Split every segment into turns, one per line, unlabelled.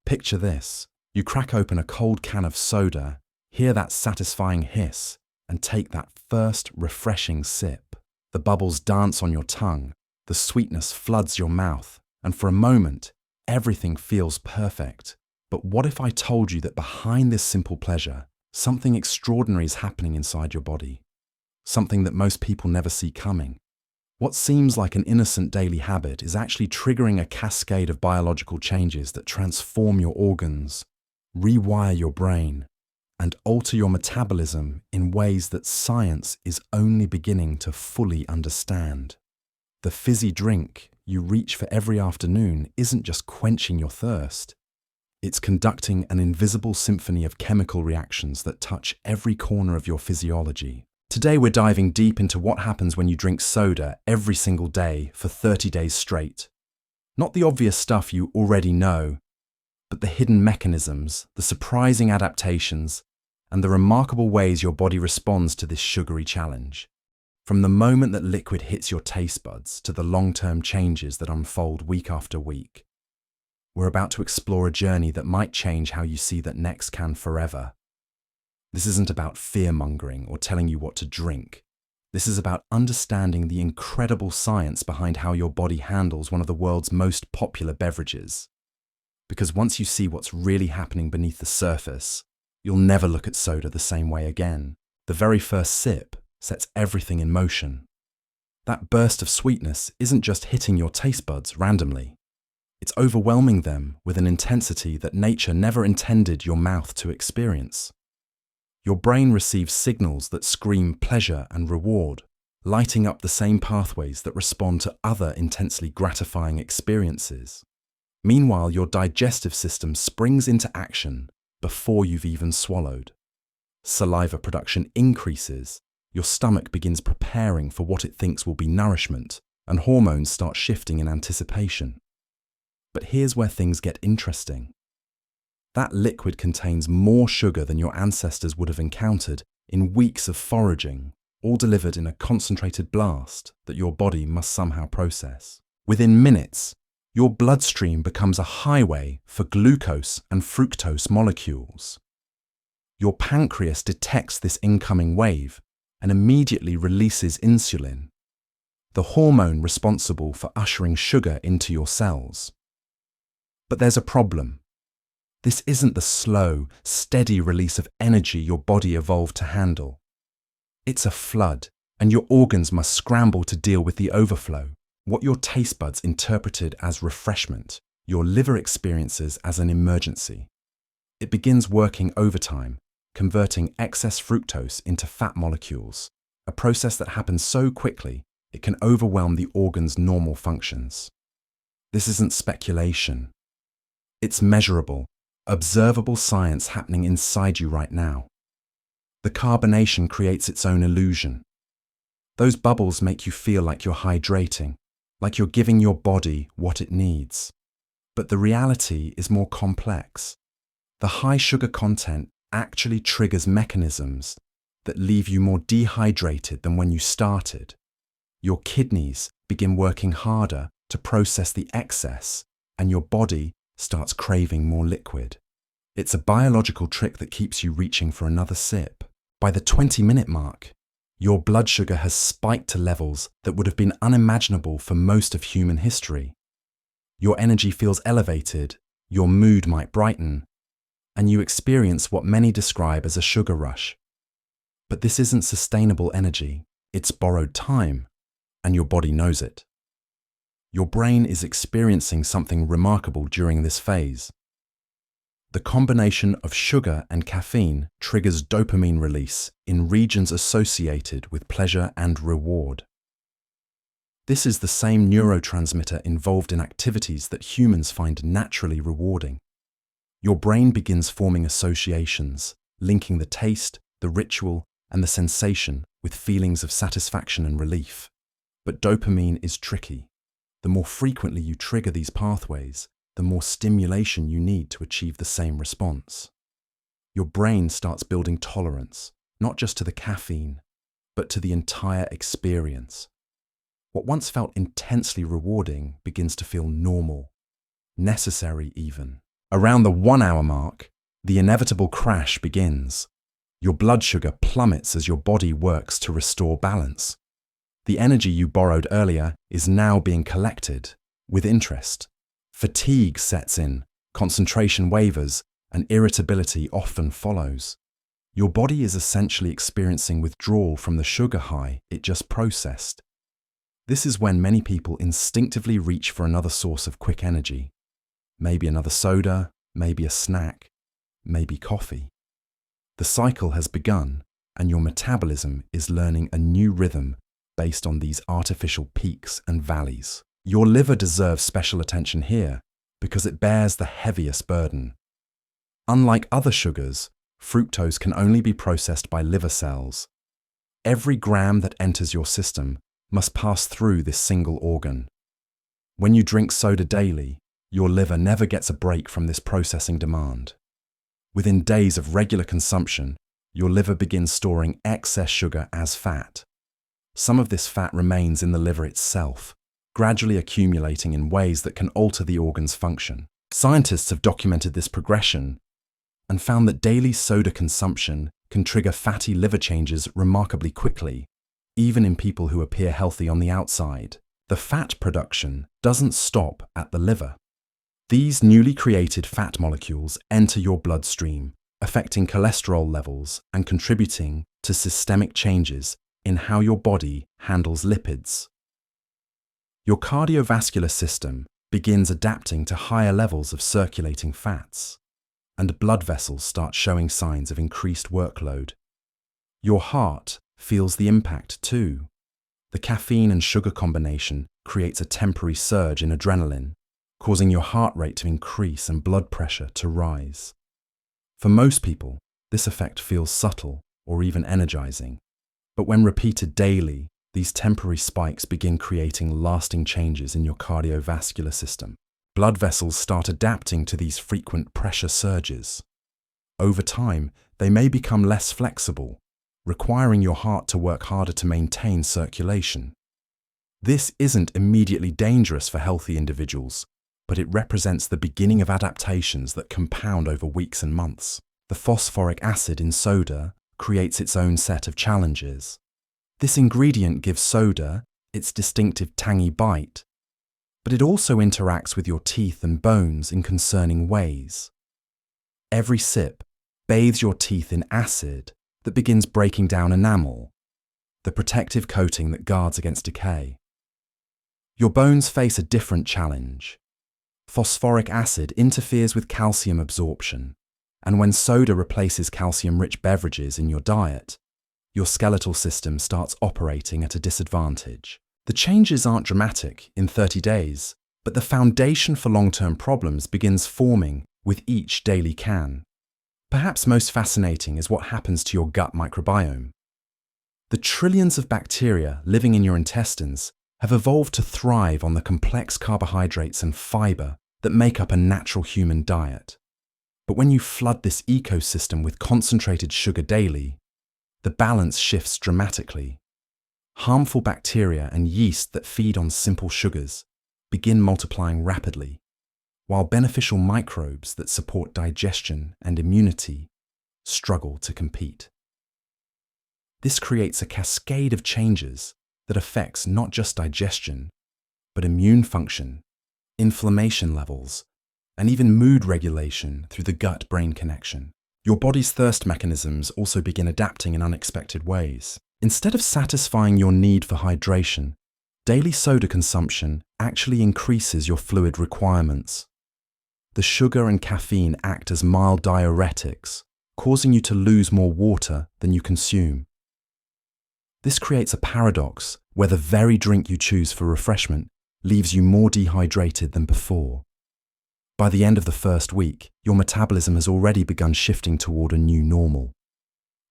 Picture this. You crack open a cold can of soda, hear that satisfying hiss, and take that first refreshing sip. The bubbles dance on your tongue, the sweetness floods your mouth, and for a moment, everything feels perfect. But what if I told you that behind this simple pleasure, something extraordinary is happening inside your body? Something that most people never see coming. What seems like an innocent daily habit is actually triggering a cascade of biological changes that transform your organs, rewire your brain, and alter your metabolism in ways that science is only beginning to fully understand. The fizzy drink you reach for every afternoon isn't just quenching your thirst. It's conducting an invisible symphony of chemical reactions that touch every corner of your physiology. Today we're diving deep into what happens when you drink soda every single day for 30 days straight. Not the obvious stuff you already know, but the hidden mechanisms, the surprising adaptations, and the remarkable ways your body responds to this sugary challenge. From the moment that liquid hits your taste buds to the long-term changes that unfold week after week, we're about to explore a journey that might change how you see that next can forever. This isn't about fear-mongering or telling you what to drink. This is about understanding the incredible science behind how your body handles one of the world's most popular beverages. Because once you see what's really happening beneath the surface, you'll never look at soda the same way again. The very first sip sets everything in motion. That burst of sweetness isn't just hitting your taste buds randomly. It's overwhelming them with an intensity that nature never intended your mouth to experience. Your brain receives signals that scream pleasure and reward, lighting up the same pathways that respond to other intensely gratifying experiences. Meanwhile, your digestive system springs into action before you've even swallowed. Saliva production increases, your stomach begins preparing for what it thinks will be nourishment, and hormones start shifting in anticipation. But here's where things get interesting. That liquid contains more sugar than your ancestors would have encountered in weeks of foraging, all delivered in a concentrated blast that your body must somehow process. Within minutes, your bloodstream becomes a highway for glucose and fructose molecules. Your pancreas detects this incoming wave and immediately releases insulin, the hormone responsible for ushering sugar into your cells. But there's a problem. This isn't the slow, steady release of energy your body evolved to handle. It's a flood, and your organs must scramble to deal with the overflow. What your taste buds interpreted as refreshment, your liver experiences as an emergency. It begins working overtime, converting excess fructose into fat molecules, a process that happens so quickly it can overwhelm the organ's normal functions. This isn't speculation. It's measurable, observable science happening inside you right now. The carbonation creates its own illusion. Those bubbles make you feel like you're hydrating, like you're giving your body what it needs. But the reality is more complex. The high sugar content actually triggers mechanisms that leave you more dehydrated than when you started. Your kidneys begin working harder to process the excess, and your body starts craving more liquid. It's a biological trick that keeps you reaching for another sip. By the 20-minute mark, your blood sugar has spiked to levels that would have been unimaginable for most of human history. Your energy feels elevated, your mood might brighten, and you experience what many describe as a sugar rush. But this isn't sustainable energy, it's borrowed time, and your body knows it. Your brain is experiencing something remarkable during this phase. The combination of sugar and caffeine triggers dopamine release in regions associated with pleasure and reward. This is the same neurotransmitter involved in activities that humans find naturally rewarding. Your brain begins forming associations, linking the taste, the ritual, and the sensation with feelings of satisfaction and relief. But dopamine is tricky. The more frequently you trigger these pathways, the more stimulation you need to achieve the same response. Your brain starts building tolerance, not just to the caffeine, but to the entire experience. What once felt intensely rewarding begins to feel normal, necessary even. Around the 1 hour mark, the inevitable crash begins. Your blood sugar plummets as your body works to restore balance. The energy you borrowed earlier is now being collected with interest. Fatigue sets in, concentration wavers, and irritability often follows. Your body is essentially experiencing withdrawal from the sugar high it just processed. This is when many people instinctively reach for another source of quick energy. Maybe another soda, maybe a snack, maybe coffee. The cycle has begun, and your metabolism is learning a new rhythm based on these artificial peaks and valleys. Your liver deserves special attention here because it bears the heaviest burden. Unlike other sugars, fructose can only be processed by liver cells. Every gram that enters your system must pass through this single organ. When you drink soda daily, your liver never gets a break from this processing demand. Within days of regular consumption, your liver begins storing excess sugar as fat. Some of this fat remains in the liver itself, gradually accumulating in ways that can alter the organ's function. Scientists have documented this progression and found that daily soda consumption can trigger fatty liver changes remarkably quickly, even in people who appear healthy on the outside. The fat production doesn't stop at the liver. These newly created fat molecules enter your bloodstream, affecting cholesterol levels and contributing to systemic changes in how your body handles lipids. Your cardiovascular system begins adapting to higher levels of circulating fats, and blood vessels start showing signs of increased workload. Your heart feels the impact too. The caffeine and sugar combination creates a temporary surge in adrenaline, causing your heart rate to increase and blood pressure to rise. For most people, this effect feels subtle or even energizing, but when repeated daily, these temporary spikes begin creating lasting changes in your cardiovascular system. Blood vessels start adapting to these frequent pressure surges. Over time, they may become less flexible, requiring your heart to work harder to maintain circulation. This isn't immediately dangerous for healthy individuals, but it represents the beginning of adaptations that compound over weeks and months. The phosphoric acid in soda creates its own set of challenges. This ingredient gives soda its distinctive tangy bite, but it also interacts with your teeth and bones in concerning ways. Every sip bathes your teeth in acid that begins breaking down enamel, the protective coating that guards against decay. Your bones face a different challenge. Phosphoric acid interferes with calcium absorption, and when soda replaces calcium-rich beverages in your diet, your skeletal system starts operating at a disadvantage. The changes aren't dramatic in 30 days, but the foundation for long-term problems begins forming with each daily can. Perhaps most fascinating is what happens to your gut microbiome. The trillions of bacteria living in your intestines have evolved to thrive on the complex carbohydrates and fiber that make up a natural human diet. But when you flood this ecosystem with concentrated sugar daily, the balance shifts dramatically. Harmful bacteria and yeast that feed on simple sugars begin multiplying rapidly, while beneficial microbes that support digestion and immunity struggle to compete. This creates a cascade of changes that affects not just digestion, but immune function, inflammation levels, and even mood regulation through the gut-brain connection. Your body's thirst mechanisms also begin adapting in unexpected ways. Instead of satisfying your need for hydration, daily soda consumption actually increases your fluid requirements. The sugar and caffeine act as mild diuretics, causing you to lose more water than you consume. This creates a paradox where the very drink you choose for refreshment leaves you more dehydrated than before. By the end of the first week, your metabolism has already begun shifting toward a new normal.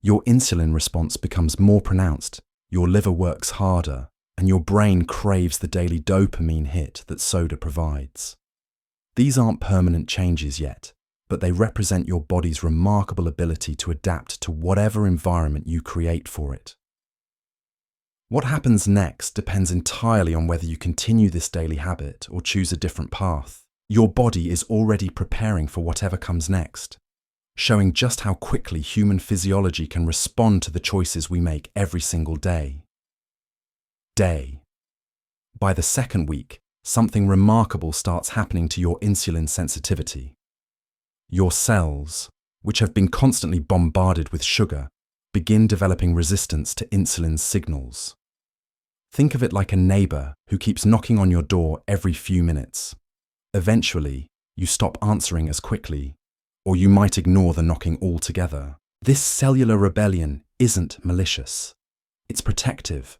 Your insulin response becomes more pronounced, your liver works harder, and your brain craves the daily dopamine hit that soda provides. These aren't permanent changes yet, but they represent your body's remarkable ability to adapt to whatever environment you create for it. What happens next depends entirely on whether you continue this daily habit or choose a different path. Your body is already preparing for whatever comes next, showing just how quickly human physiology can respond to the choices we make every single day. By the second week, something remarkable starts happening to your insulin sensitivity. Your cells, which have been constantly bombarded with sugar, begin developing resistance to insulin's signals. Think of it like a neighbor who keeps knocking on your door every few minutes. Eventually, you stop answering as quickly, or you might ignore the knocking altogether. This cellular rebellion isn't malicious. It's protective.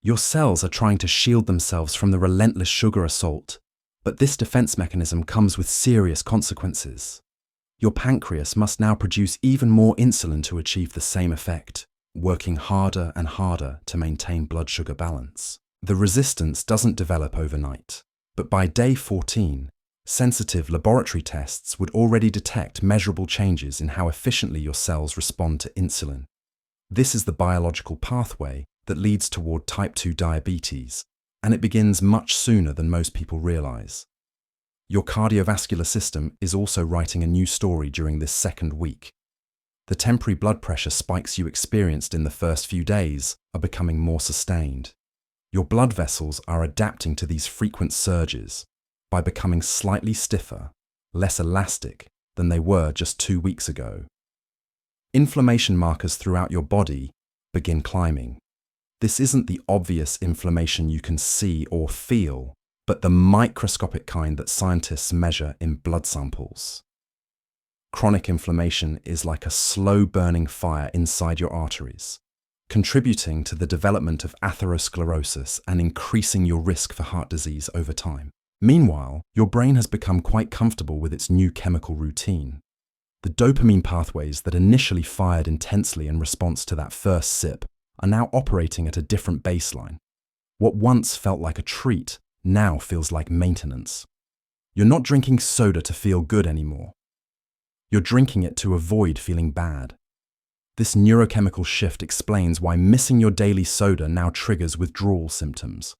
Your cells are trying to shield themselves from the relentless sugar assault, but this defense mechanism comes with serious consequences. Your pancreas must now produce even more insulin to achieve the same effect, working harder and harder to maintain blood sugar balance. The resistance doesn't develop overnight, but by day 14, sensitive laboratory tests would already detect measurable changes in how efficiently your cells respond to insulin. This is the biological pathway that leads toward type 2 diabetes, and it begins much sooner than most people realize. Your cardiovascular system is also writing a new story during this second week. The temporary blood pressure spikes you experienced in the first few days are becoming more sustained. Your blood vessels are adapting to these frequent surges by becoming slightly stiffer, less elastic than they were just 2 weeks ago. Inflammation markers throughout your body begin climbing. This isn't the obvious inflammation you can see or feel, but the microscopic kind that scientists measure in blood samples. Chronic inflammation is like a slow-burning fire inside your arteries, contributing to the development of atherosclerosis and increasing your risk for heart disease over time. Meanwhile, your brain has become quite comfortable with its new chemical routine. The dopamine pathways that initially fired intensely in response to that first sip are now operating at a different baseline. What once felt like a treat now feels like maintenance. You're not drinking soda to feel good anymore. You're drinking it to avoid feeling bad. This neurochemical shift explains why missing your daily soda now triggers withdrawal symptoms.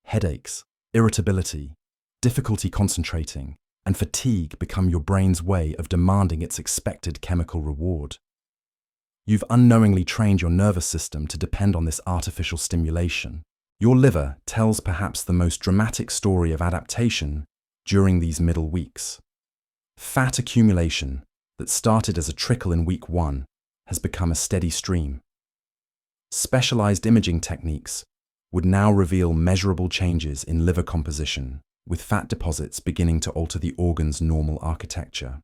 Headaches, irritability, difficulty concentrating, and fatigue become your brain's way of demanding its expected chemical reward. You've unknowingly trained your nervous system to depend on this artificial stimulation. Your liver tells perhaps the most dramatic story of adaptation during these middle weeks. Fat accumulation that started as a trickle in week 1 has become a steady stream. Specialized imaging techniques would now reveal measurable changes in liver composition, with fat deposits beginning to alter the organ's normal architecture.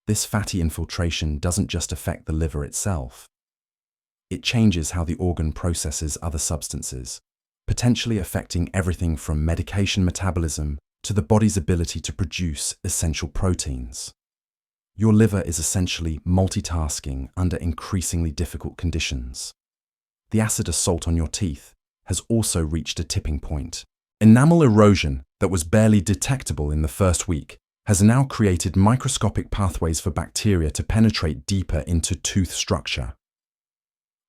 This fatty infiltration doesn't just affect the liver itself. It changes how the organ processes other substances, potentially affecting everything from medication metabolism to the body's ability to produce essential proteins. Your liver is essentially multitasking under increasingly difficult conditions. The acid assault on your teeth has also reached a tipping point. Enamel erosion that was barely detectable in the first week has now created microscopic pathways for bacteria to penetrate deeper into tooth structure.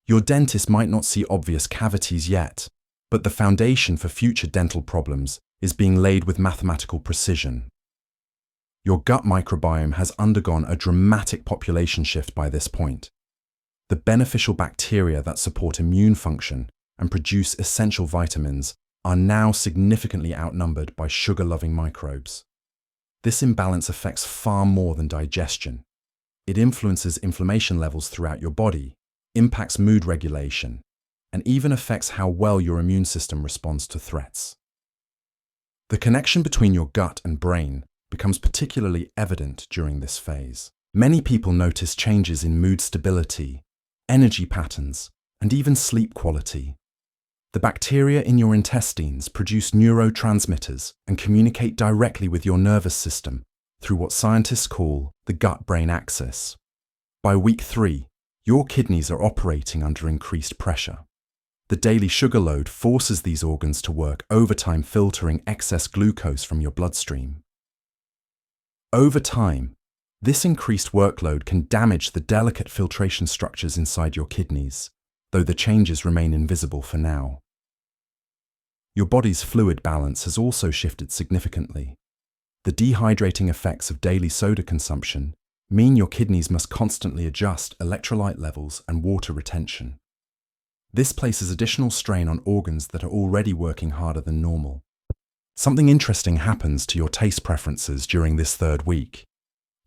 Your dentist might not see obvious cavities yet, but the foundation for future dental problems is being laid with mathematical precision. Your gut microbiome has undergone a dramatic population shift by this point. The beneficial bacteria that support immune function and produce essential vitamins are now significantly outnumbered by sugar-loving microbes. This imbalance affects far more than digestion. It influences inflammation levels throughout your body, impacts mood regulation, and even affects how well your immune system responds to threats. The connection between your gut and brain becomes particularly evident during this phase. Many people notice changes in mood stability, energy patterns, and even sleep quality. The bacteria in your intestines produce neurotransmitters and communicate directly with your nervous system through what scientists call the gut-brain axis. By week 3, your kidneys are operating under increased pressure. The daily sugar load forces these organs to work overtime filtering excess glucose from your bloodstream. Over time, this increased workload can damage the delicate filtration structures inside your kidneys, though the changes remain invisible for now. Your body's fluid balance has also shifted significantly. The dehydrating effects of daily soda consumption mean your kidneys must constantly adjust electrolyte levels and water retention. This places additional strain on organs that are already working harder than normal. Something interesting happens to your taste preferences during this third week.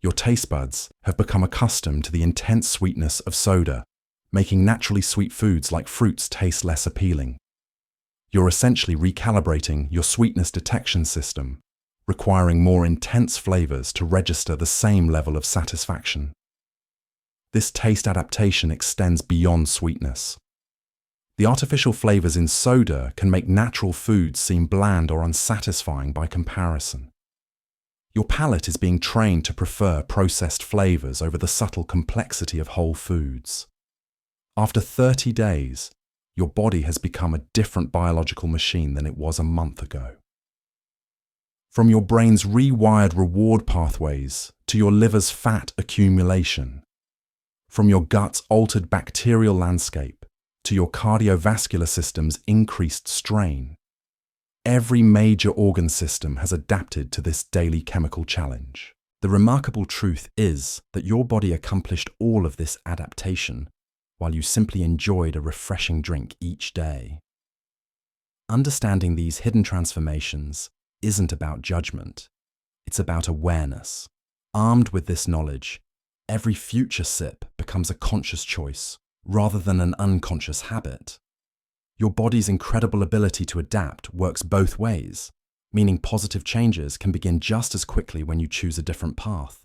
Your taste buds have become accustomed to the intense sweetness of soda, making naturally sweet foods like fruits taste less appealing. You're essentially recalibrating your sweetness detection system, requiring more intense flavors to register the same level of satisfaction. This taste adaptation extends beyond sweetness. The artificial flavors in soda can make natural foods seem bland or unsatisfying by comparison. Your palate is being trained to prefer processed flavors over the subtle complexity of whole foods. After 30 days, your body has become a different biological machine than it was a month ago. From your brain's rewired reward pathways to your liver's fat accumulation, from your gut's altered bacterial landscape to your cardiovascular system's increased strain, every major organ system has adapted to this daily chemical challenge. The remarkable truth is that your body accomplished all of this adaptation while you simply enjoyed a refreshing drink each day. Understanding these hidden transformations isn't about judgment, it's about awareness. Armed with this knowledge, every future sip becomes a conscious choice rather than an unconscious habit. Your body's incredible ability to adapt works both ways, meaning positive changes can begin just as quickly when you choose a different path.